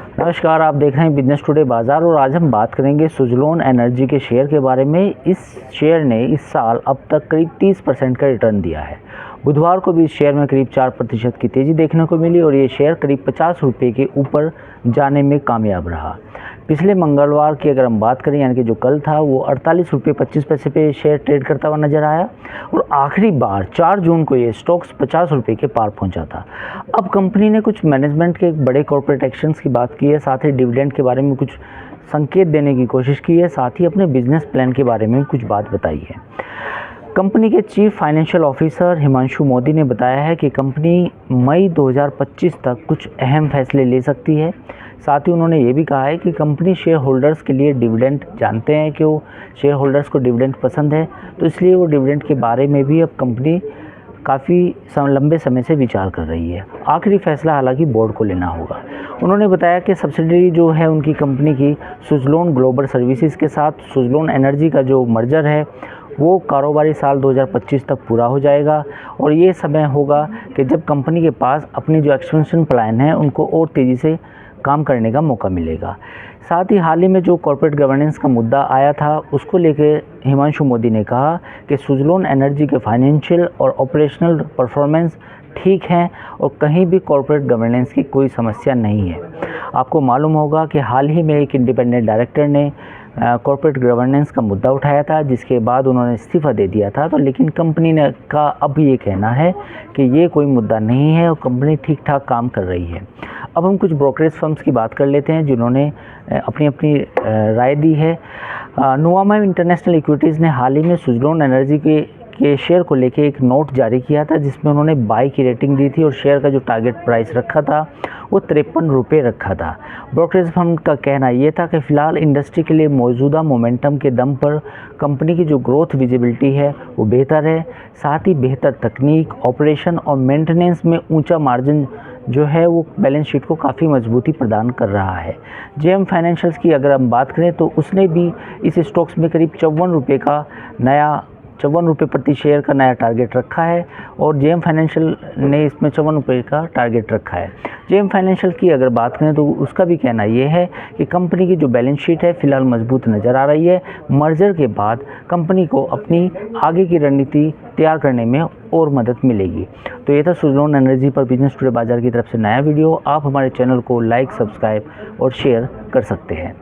नमस्कार, आप देख रहे हैं बिजनेस टुडे बाज़ार और आज हम बात करेंगे सुज़लोन एनर्जी के शेयर के बारे में। इस शेयर ने इस साल अब तक करीब 30% का रिटर्न दिया है। बुधवार को भी इस शेयर में करीब 4% की तेज़ी देखने को मिली और ये शेयर करीब 50 रुपये के ऊपर जाने में कामयाब रहा। पिछले मंगलवार की अगर हम बात करें, यानी कि जो कल था, वो 48 रुपये 25 पैसे पे शेयर ट्रेड करता हुआ नजर आया और आखिरी बार 4 जून को ये स्टॉक्स 50 रुपये के पार पहुंचा था। अब कंपनी ने कुछ मैनेजमेंट के बड़े कॉर्पोरेट एक्शंस की बात की है, साथ ही डिविडेंड के बारे में कुछ संकेत देने की कोशिश की है, साथ ही अपने बिजनेस प्लान के बारे में कुछ बात बताई है। कंपनी के chief financial officer Himanshu Modi ने बताया है कि कंपनी मई 2025 तक कुछ अहम फैसले ले सकती है। साथ ही उन्होंने ये भी कहा है कि कंपनी शेयर होल्डर्स के लिए डिविडेंड जानते हैं कि वो शेयर होल्डर्स को डिविडेंड पसंद है, तो इसलिए वो डिविडेंड के बारे में भी अब कंपनी काफ़ी लंबे समय से विचार कर रही है। आखिरी फैसला हालांकि बोर्ड को लेना होगा। उन्होंने बताया कि सब्सिडरी जो है उनकी कंपनी की सुज़लोन ग्लोबल सर्विसेज के साथ सुज़लोन एनर्जी का जो मर्जर है वो कारोबारी साल 2025 तक पूरा हो जाएगा और ये समय होगा कि जब कंपनी के पास अपनी जो एक्सपेंशन प्लान है उनको और तेज़ी से काम करने का मौका मिलेगा। साथ ही हाल ही में जो कॉर्पोरेट गवर्नेंस का मुद्दा आया था उसको लेकर हिमांशु मोदी ने कहा कि सुज़लोन एनर्जी के फाइनेंशियल और ऑपरेशनल परफॉर्मेंस ठीक हैं और कहीं भी कॉर्पोरेट गवर्नेंस की कोई समस्या नहीं है। आपको मालूम होगा कि हाल ही में एक इंडिपेंडेंट डायरेक्टर ने कॉर्पोरेट गवर्नेंस का मुद्दा उठाया था, जिसके बाद उन्होंने इस्तीफ़ा दे दिया था। तो लेकिन कंपनी ने का अब ये कहना है कि ये कोई मुद्दा नहीं है और कंपनी ठीक ठाक काम कर रही है। अब हम कुछ ब्रोकरेज फर्म्स की बात कर लेते हैं जिन्होंने अपनी अपनी राय दी है। नुवामा इंटरनेशनल इक्विटीज़ ने हाल ही में सुज़लोन एनर्जी के शेयर को लेके एक नोट जारी किया था, जिसमें उन्होंने बाई की रेटिंग दी थी और शेयर का जो टारगेट प्राइस रखा था वो 53 रुपये रखा था। ब्रोकरेज फर्म का कहना ये था कि फ़िलहाल इंडस्ट्री के लिए मौजूदा मोमेंटम के दम पर कंपनी की जो ग्रोथ विजिबिलिटी है वो बेहतर है। साथ ही बेहतर तकनीक, ऑपरेशन और मेंटेनेंस में ऊंचा मार्जिन जो है वो बैलेंस शीट को काफ़ी मजबूती प्रदान कर रहा है। जेएम फाइनेंशियल्स की अगर हम बात करें तो उसने भी इस स्टॉक्स में करीब 54 रुपये प्रति शेयर का नया टारगेट रखा है और जेएम फाइनेंशियल ने इसमें 54 रुपये का टारगेट रखा है। जेएम फाइनेंशियल की अगर बात करें तो उसका भी कहना यह है कि कंपनी की जो बैलेंस शीट है फ़िलहाल मजबूत नज़र आ रही है। मर्जर के बाद कंपनी को अपनी आगे की रणनीति तैयार करने में और मदद मिलेगी। तो ये था सुज़लोन एनर्जी पर बिजनेस टुडे बाज़ार की तरफ से नया वीडियो। आप हमारे चैनल को लाइक, सब्सक्राइब और शेयर कर सकते हैं।